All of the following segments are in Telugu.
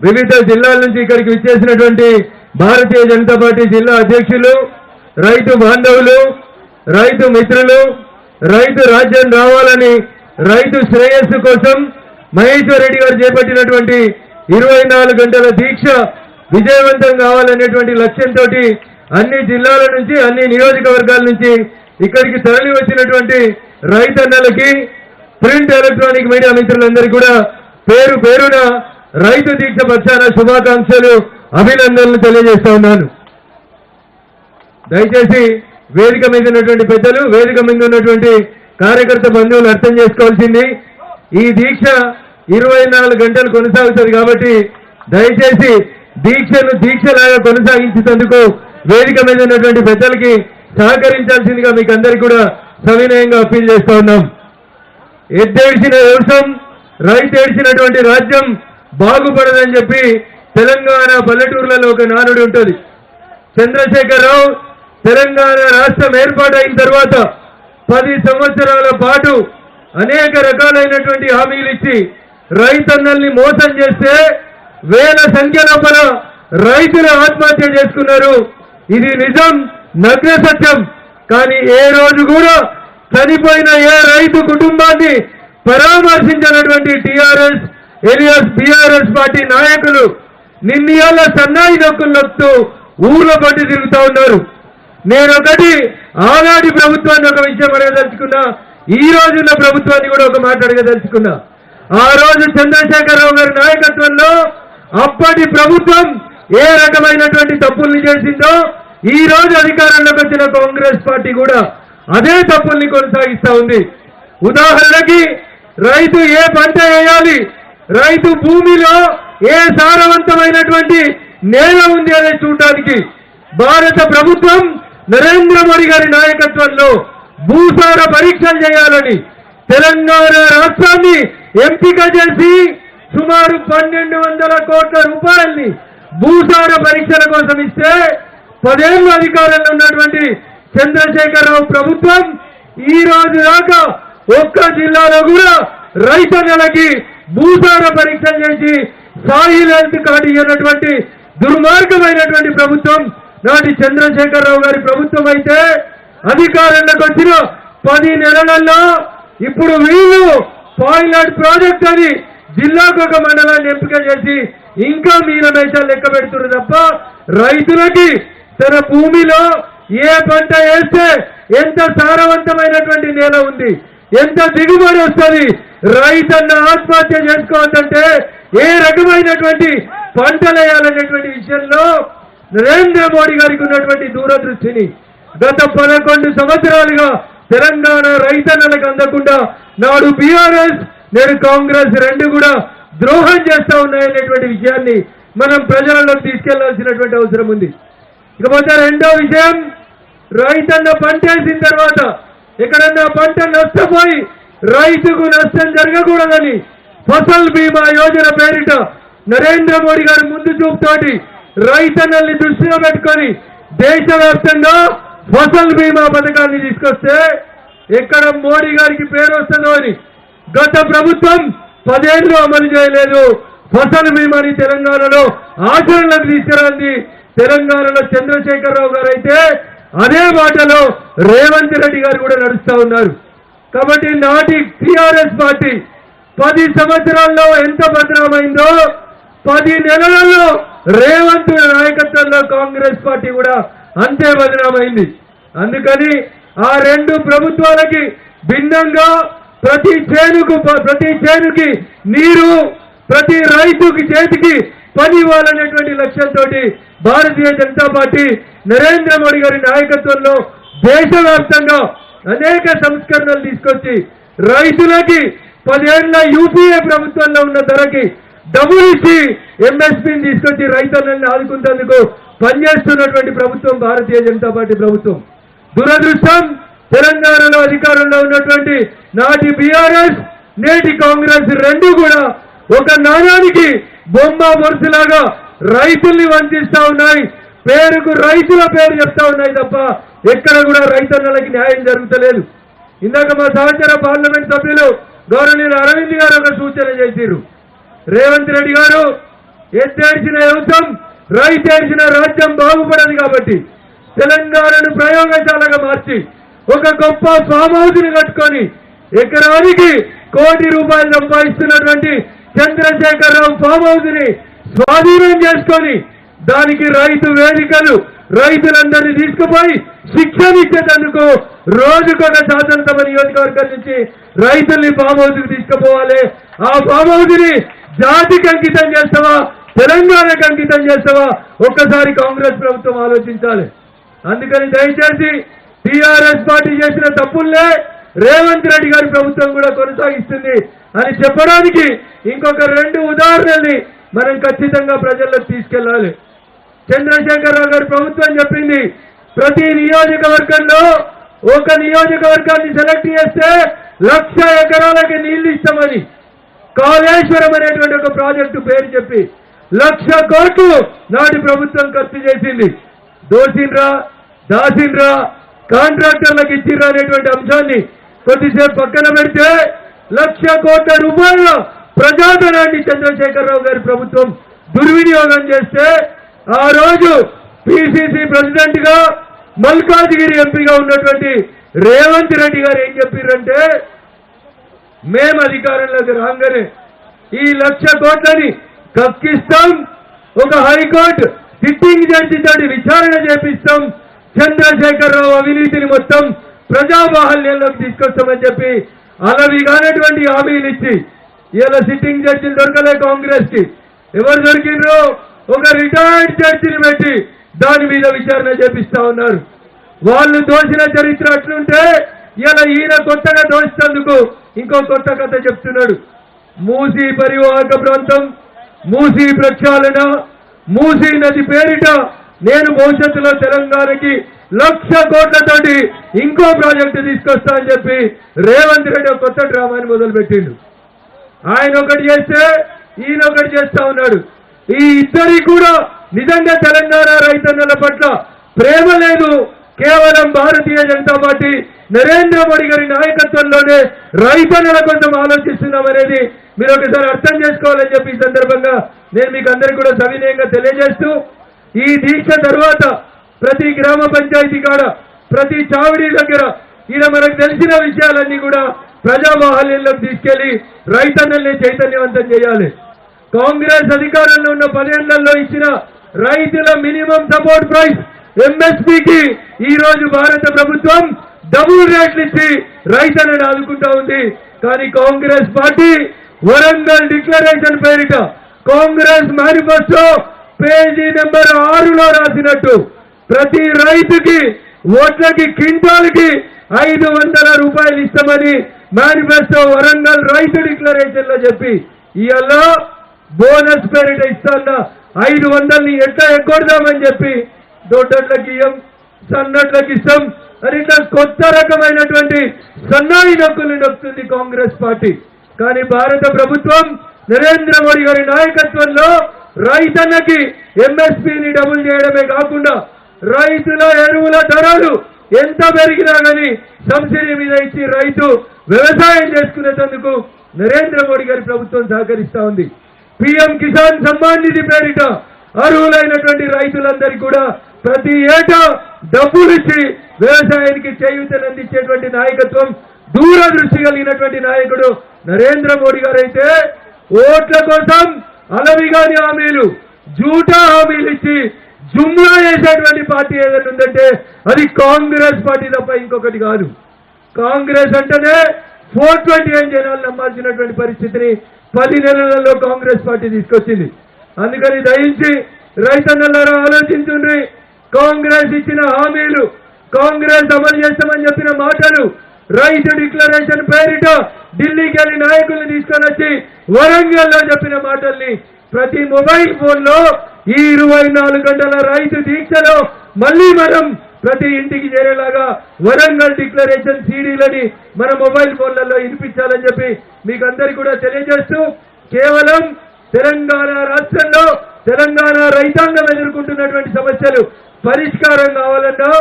వివిధ జిల్లాల నుంచి ఇక్కడికి విచ్చేసినటువంటి భారతీయ జనతా పార్టీ జిల్లా అధ్యక్షులు, రైతు బాంధవులు, రైతు మిత్రులు, రైతు రాజ్యం రావాలని రైతు శ్రేయస్సు కోసం మహేశ్వర్ రెడ్డి గారు చేపట్టినటువంటి 24 గంటల దీక్ష విజయవంతం కావాలనేటువంటి లక్ష్యంతో అన్ని జిల్లాల నుంచి అన్ని నియోజకవర్గాల నుంచి ఇక్కడికి తరలి వచ్చినటువంటి రైతన్నలకి ప్రింట్ ఎలక్ట్రానిక్ మీడియా మిత్రులందరికీ కూడా పేరు పేరున రైతు దీక్ష పక్షాన శుభాకాంక్షలు, అభినందనలు తెలియజేస్తా ఉన్నాను. దయచేసి వేదిక మీద ఉన్నటువంటి పెద్దలు, వేదిక మీద ఉన్నటువంటి కార్యకర్త బంధువులు అర్థం చేసుకోవాల్సింది, ఈ దీక్ష 24 గంటలు కొనసాగుతుంది కాబట్టి దయచేసి దీక్షను దీక్షలాగా కొనసాగించేందుకు వేదిక మీద ఉన్నటువంటి పెద్దలకి సహకరించాల్సిందిగా మీకు అందరికీ కూడా సవినయంగా అప్పీల్ చేస్తా ఉన్నాం. ఎద్దేడ్చిన వ్యవసాయం, రైతు ఏడ్చినటువంటి రాజ్యం బాగుపడదని చెప్పి తెలంగాణ పల్లెటూర్లలో ఒక నానుడి ఉంటుంది. చంద్రశేఖరరావు తెలంగాణ రాష్ట్రం ఏర్పాటైన తర్వాత 10 సంవత్సరాల పాటు అనేక రకాలైనటువంటి హామీలు ఇచ్చి రైతన్నల్ని మోసం చేస్తే వేల సంఖ్య లోపల రైతులు ఆత్మహత్య చేసుకున్నారు. ఇది నిజం, నగ్న సత్యం. కానీ ఏ రోజు కూడా చనిపోయిన ఏ రైతు కుటుంబాన్ని పరామర్శించినటువంటి టీఆర్ఎస్ ఎలియాస్ బీఆర్ఎస్ పార్టీ నాయకులు నిన్నయాల సన్నాయి నొక్కులు నొక్కుతూ ఊర్లో పట్టి తిరుగుతా ఉన్నారు. నేనొకటి ఆనాటి ప్రభుత్వాన్ని ఒక విషయం అడగదలుచుకున్నా, ఈ రోజున్న ప్రభుత్వాన్ని కూడా ఒక మాట అడగదలుచుకున్నా. ఆ రోజు చంద్రశేఖరరావు గారి నాయకత్వంలో అప్పటి ప్రభుత్వం ఏ రకమైనటువంటి తప్పుల్ని చేసిందో ఈ రోజు అధికారంలోకి వచ్చిన కాంగ్రెస్ పార్టీ కూడా అదే తప్పుల్ని కొనసాగిస్తా ఉంది. ఉదాహరణకి రైతు ఏ పంట వేయాలి, రైతు భూమిలో ఏ సారవంతమైనటువంటి నేల ఉంది అనే చూడడానికి భారత ప్రభుత్వం నరేంద్ర మోడీ గారి నాయకత్వంలో భూసార పరీక్షలు చేయాలని తెలంగాణ రాష్ట్రాన్ని ఎంపిక చేసి సుమారు 1200 కోట్ల రూపాయల్ని భూసార పరీక్షల కోసం ఇస్తే 10 ఏళ్ల అధికారంలో ఉన్నటువంటి చంద్రశేఖరరావు ప్రభుత్వం ఈ రోజు దాకా ఒక్క జిల్లాలో కూడా రైతన్నలకి భూసార పరీక్షలు చేసి సాయిల్ హెల్త్ కార్డు ఇవ్వనటువంటి దుర్మార్గమైనటువంటి ప్రభుత్వం నాటి చంద్రశేఖరరావు గారి ప్రభుత్వం అయితే అధికారంలోకి వచ్చిన 10 నెలలలో ఇప్పుడు వీళ్ళు పైలట్ ప్రాజెక్ట్ అని జిల్లాకు ఒక మండలాన్ని ఎంపిక చేసి ఇంకా మీనమేషాలు లెక్క పెడుతున్నారు తప్ప రైతులకి తన భూమిలో ఏ పంట వేస్తే ఎంత సారవంతమైనటువంటి నేల ఉంది, ఎంత దిగుబడి వస్తుంది, రైతన్న ఆత్మహత్య చేసుకోవద్దంటే ఏ రకమైనటువంటి పంటలు వేయాలనేటువంటి విషయంలో నరేంద్ర మోడీ గారికి ఉన్నటువంటి దూరదృష్టిని గత 11 సంవత్సరాలుగా తెలంగాణ రైతన్నలకు అందకుండా నాడు బీఆర్ఎస్ నేడు కాంగ్రెస్ రెండు కూడా ద్రోహం చేస్తా ఉన్నాయనేటువంటి విషయాన్ని మనం ప్రజలలోకి తీసుకెళ్లాల్సినటువంటి అవసరం ఉంది. ఇకపోతే రెండో విషయం, రైతన్న పంట వేసిన తర్వాత ఎక్కడన్నా పంట నష్టపోయి రైతుకు నష్టం జరగకూడదని ఫసల్ బీమా యోజన పేరిట నరేంద్ర మోడీ గారు ముందు చూపుతోటి రైతన్నల్ని దృష్టిలో పెట్టుకొని దేశవ్యాప్తంగా ఫసల్ బీమా పథకాన్ని తీసుకొస్తే ఎక్కడ మోడీ గారికి పేరు వస్తుందో అని గత ప్రభుత్వం 10 ఏళ్లు అమలు చేయలేదు. ఫసల్ బీమాని తెలంగాణలో ఆచరణలోకి తీసుకురాంది తెలంగాణలో చంద్రశేఖరరావు గారు అయితే అదే బాటలో రేవంత్ రెడ్డి గారు కూడా నడుస్తా ఉన్నారు. కాబట్టి నాటి టీఆర్ఎస్ పార్టీ 10 సంవత్సరాల్లో ఎంత బదనామైందో 10 నెలలలో రేవంత్ నాయకత్వంలో కాంగ్రెస్ పార్టీ కూడా అంతే బదనామైంది. అందుకని ఆ రెండు ప్రభుత్వాలకి భిన్నంగా ప్రతి చేనుకి నీరు, ప్రతి రైతుకి చేతికి పని ఇవ్వాలనేటువంటి లక్ష్యంతో భారతీయ జనతా పార్టీ నరేంద్ర మోడీ గారి నాయకత్వంలో దేశవ్యాప్తంగా అనేక సంస్కరణలు తీసుకొచ్చి రైతులకి 10 ఏళ్ల యూపీఏ ప్రభుత్వంలో ఉన్న ధరకి డబ్బులు ఇచ్చి ఎంఎస్పీని తీసుకొచ్చి రైతులను ఆదుకునేందుకు పనిచేస్తున్నటువంటి ప్రభుత్వం భారతీయ జనతా పార్టీ ప్రభుత్వం. దురదృష్టం, తెలంగాణలో అధికారంలో ఉన్నటువంటి నాటి బీఆర్ఎస్ నేటి కాంగ్రెస్ రెండు కూడా ఒక నాణానికి బొమ్మ బొరుసులాగా రైతుల్ని వంచిస్తా ఉన్నాయి. పేరుకు రైతుల పేరు చెప్తా ఉన్నాయి తప్ప ఎక్కడ కూడా రైతన్నలకి న్యాయం జరుగుతలేదు. ఇందాక మా సహచర పార్లమెంట్ సభ్యులు గౌరవనీయులు అరవింద్ గారు ఒక సూచన చేసిరు. రేవంత్ రెడ్డి గారు ఎత్తేడ్చిన వ్యవసాయం రైతేడ్చిన రాజ్యం బాగుపడదు కాబట్టి తెలంగాణను ప్రయోగశాలగా మార్చి ఒక గొప్ప ఫామ్ హౌస్ ని కట్టుకొని ఎకరానికి ₹1 కోటి సంపాదిస్తున్నటువంటి చంద్రశేఖరరావు ఫామ్ హౌస్ ని స్వాధీనం చేసుకొని దానికి రైతు వేదికలు రైతులందరినీ తీసుకుపోయి శిక్షణ ఇచ్చేందుకు రోజుకొక శాసనసభ నియోజకవర్గం నుంచి రైతుల్ని ఫామ్ హౌస్ కి తీసుకుపోవాలి. ఆ ఫామ్ హౌస్ ని జాతికి అంకితం చేస్తావా తెలంగాణకు అంకితం చేస్తావా ఒక్కసారి కాంగ్రెస్ ప్రభుత్వం ఆలోచించాలి. అందుకని దయచేసి టీఆర్ఎస్ పార్టీ చేసిన తప్పుల్లే రేవంత్ రెడ్డి గారి ప్రభుత్వం కూడా కొనసాగిస్తుంది అని చెప్పడానికి ఇంకొక 2 ఉదాహరణల్ని మనం ఖచ్చితంగా ప్రజల్లోకి తీసుకెళ్లాలి. చంద్రశేఖరరావు గారి ప్రభుత్వం చెప్పింది ప్రతి నియోజకవర్గంలో ఒక నియోజకవర్గాన్ని సెలెక్ట్ చేస్తే 1,00,000 ఎకరాలకి నీళ్లు ఇస్తామని కాళేశ్వరం అనేటువంటి ఒక ప్రాజెక్టు పేరు చెప్పి 1,00,000 కోట్లు నాటి ప్రభుత్వం ఖర్చు చేసింది. దోసిండ్రా దాసిండ్రా కాంట్రాక్టర్లకు ఇచ్చిర్రా అనేటువంటి అంశాన్ని కొద్దిసేపు పక్కన పెడితే 1,00,000 కోట్ల రూపాయల ప్రజాధనాన్ని చంద్రశేఖరరావు గారి ప్రభుత్వం దుర్వినియోగం చేస్తే ఆ రోజు పిసిసి ప్రెసిడెంట్ గా మల్కాజ్గిరి ఎంపీగా ఉన్నటువంటి రేవంత్ రెడ్డి గారు ఏం చెప్పారంటే మేము అధికారంలోకి రాగానే ఈ 1,00,000 కోట్లని కక్కిస్తాం, ఒక హైకోర్టు సిట్టింగ్ జడ్జి తోటి విచారణ చేపిస్తాం, చంద్రశేఖరరావు అవినీతిని మొత్తం ప్రజాబాహల్యంలోకి తీసుకొస్తామని చెప్పి అలవి కానటువంటి హామీలు ఇచ్చి ఇలా సిట్టింగ్ జడ్జిలు దొరకలే కాంగ్రెస్ కి. ఎవరు దొరికిండ్రు? ఒక రిటైర్డ్ జడ్జిని పెట్టి దాని మీద విచారణ చేపిస్తా ఉన్నారు. వాళ్ళు దోషిన చరిత్ర అట్లుంటే ఇలా ఈయన కొత్తగా దోషినందుకు ఇంకో కొత్త కథ చెప్తున్నాడు. మూసీ పరివాహక ప్రాంతం, మూసీ ప్రక్షాళన, మూసీ నది పేరిట నేను భవిష్యత్తులో తెలంగాణకి 1,00,000 కోట్లతోటి ఇంకో ప్రాజెక్టు తీసుకొస్తా అని చెప్పి రేవంత్ రెడ్డి కొత్త డ్రామాని మొదలుపెట్టిండు. ఆయన ఒకటి చేస్తే ఈయన ఒకటి చేస్తా ఉన్నాడు. ఈ ఇద్దరికి కూడా నిజంగా తెలంగాణ రైతన్నల పట్ల ప్రేమ లేదు. కేవలం భారతీయ జనతా పార్టీ నరేంద్ర మోడీ గారి నాయకత్వంలోనే రైతన్నల కోసం ఆలోచిస్తున్నామనేది మీరు ఒకసారి అర్థం చేసుకోవాలని చెప్పి ఈ సందర్భంగా నేను మీకు అందరికీ కూడా సవినయంగా తెలియజేస్తూ ఈ దీక్ష తర్వాత ప్రతి గ్రామ పంచాయతీ కాడ ప్రతి చావిడి దగ్గర ఈయన మనకు తెలిసిన విషయాలన్నీ కూడా ప్రజాబాహల్యంలోకి తీసుకెళ్లి రైతన్నల్ని చైతన్యవంతం చేయాలి. కాంగ్రెస్ అధికారంలో ఉన్న 10 ఏళ్లలో ఇచ్చిన రైతుల మినిమం సపోర్ట్ ప్రైస్ ఎంఎస్పీకి ఈ రోజు భారత ప్రభుత్వం డబుల్ రేట్లు ఇచ్చి రైతులను ఆదుకుంటా ఉంది. కానీ కాంగ్రెస్ పార్టీ వరంగల్ డిక్లరేషన్ పేరిట కాంగ్రెస్ మేనిఫెస్టో పేజీ నెంబర్ 6లో రాసినట్టు ప్రతి రైతుకి ఓట్లకి క్వింటాల్కి 500 రూపాయలు ఇస్తామని మేనిఫెస్టో వరంగల్ రైతు డిక్లరేషన్ లో చెప్పి ఇవాళ బోనస్ పేరిట ఇస్తాన్న 500ని ఎట్లా ఎగ్గొడదామని చెప్పి దొడ్డట్లకి ఇయ్యం, సన్నట్లకి ఇస్తాం అని ఇట్లా కొత్త రకమైనటువంటి సన్నాయి నొక్కులు నొక్కుతుంది కాంగ్రెస్ పార్టీ. కానీ భారత ప్రభుత్వం నరేంద్ర మోడీ గారి నాయకత్వంలో రైతన్నకి ఎంఎస్పీని డబుల్ చేయడమే కాకుండా రైతుల ఎరువుల ధరలు ఎంత పెరిగినా కానీ సబ్సిడీ మీద ఇచ్చి రైతు వ్యవసాయం చేసుకునేందుకు నరేంద్ర మోడీ గారి ప్రభుత్వం సహకరిస్తా ఉంది. పీఎం కిసాన్ సమ్మాన్ నిధి పేరిట అర్హులైనటువంటి రైతులందరికీ కూడా ప్రతి ఏటా డబ్బులు ఇచ్చి వ్యవసాయానికి చేయూతనందించేటువంటి నాయకత్వం దూరదృష్టి కలిగినటువంటి నాయకుడు నరేంద్ర మోడీ గారు అయితే ఓట్ల కోసం అలవిగాని హామీలు జూటా హామీలు ఇచ్చి జుమ్లా చేసేటువంటి పార్టీ ఏదైనా ఉందంటే అది కాంగ్రెస్ పార్టీ తప్ప ఇంకొకటి కాదు. కాంగ్రెస్ అంటేనే 420 జనాలు నమ్మాల్సినటువంటి పరిస్థితిని 10 నెలలలో కాంగ్రెస్ పార్టీ తీసుకొచ్చింది. అందుకని దయించి రైతన్నలారా ఆలోచించుండ్రి. కాంగ్రెస్ ఇచ్చిన హామీలు, కాంగ్రెస్ అమలు చేస్తామని చెప్పిన మాటలు, రైతు డిక్లరేషన్ పేరిట ఢిల్లీకి వెళ్లి నాయకుల్ని తీసుకొని వచ్చి వరంగల్లో చెప్పిన మాటల్ని ప్రతి మొబైల్ ఫోన్ లో ఈ 24 గంటల రైతు దీక్షలో మళ్ళీ మనం ప్రతి ఇంటికి చేరేలాగా వరంగల్ డిక్లరేషన్ సీడీలని మన మొబైల్ ఫోన్లలో వినిపించాలని చెప్పి మీకు అందరికీ కూడా తెలియజేస్తూ కేవలం తెలంగాణ రాష్ట్రంలో తెలంగాణ రైతాంగం ఎదుర్కొంటున్నటువంటి సమస్యలు పరిష్కారం కావాలన్నా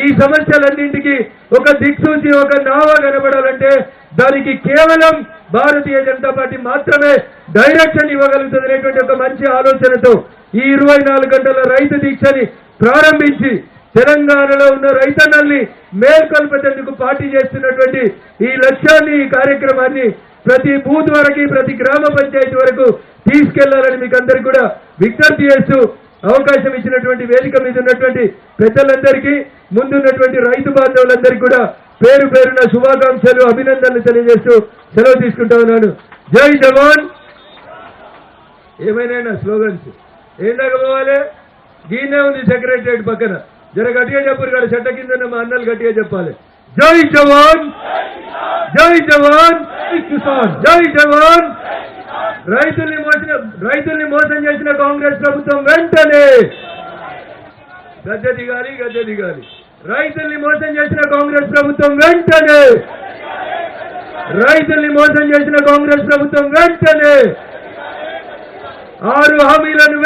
ఈ సమస్యలన్నింటికి ఒక దిక్సూచి ఒక నావ కనబడాలంటే దానికి కేవలం భారతీయ జనతా పార్టీ మాత్రమే డైరెక్షన్ ఇవ్వగలుగుతుంది అనేటువంటి ఒక మంచి ఆలోచనతో ఈ 24 గంటల రైతు దీక్షని ప్రారంభించి తెలంగాణలో ఉన్న రైతన్నల్ని మేల్కొల్పేందుకు పార్టీ చేస్తున్నటువంటి ఈ లక్ష్యాన్ని, ఈ కార్యక్రమాన్ని ప్రతి బూత్ వరకు, ప్రతి గ్రామ పంచాయతీ వరకు తీసుకెళ్లాలని మీకు అందరికీ కూడా విజ్ఞప్తి చేస్తూ అవకాశం ఇచ్చినటువంటి వేదిక మీద ఉన్నటువంటి పెద్దలందరికీ, ముందున్నటువంటి రైతు బాంధవులందరికీ కూడా పేరు పేరున శుభాకాంక్షలు, అభినందనలు తెలియజేస్తూ సెలవు తీసుకుంటా ఉన్నాను. జై జవాన్. ఏమైనా స్లోగన్స్ ఏందాక పోవాలి? గీనే ఉంది సెక్రటరియట్ పక్కన, జర గట్టిగా చెప్పారు కదా, చెట్ట కింద మా అన్నలు గట్టిగా చెప్పాలి. జై జవాన్, జై జవాన్, జై జవాన్. రైతుల్ని మోసం చేసిన కాంగ్రెస్ ప్రభుత్వం వెంటనే గద్దె దిగాలి. రైతుల్ని మోసం చేసిన కాంగ్రెస్ ప్రభుత్వం వెంటనే, రైతుల్ని మోసం చేసిన కాంగ్రెస్ ప్రభుత్వం వెంటనే 6 హామీలను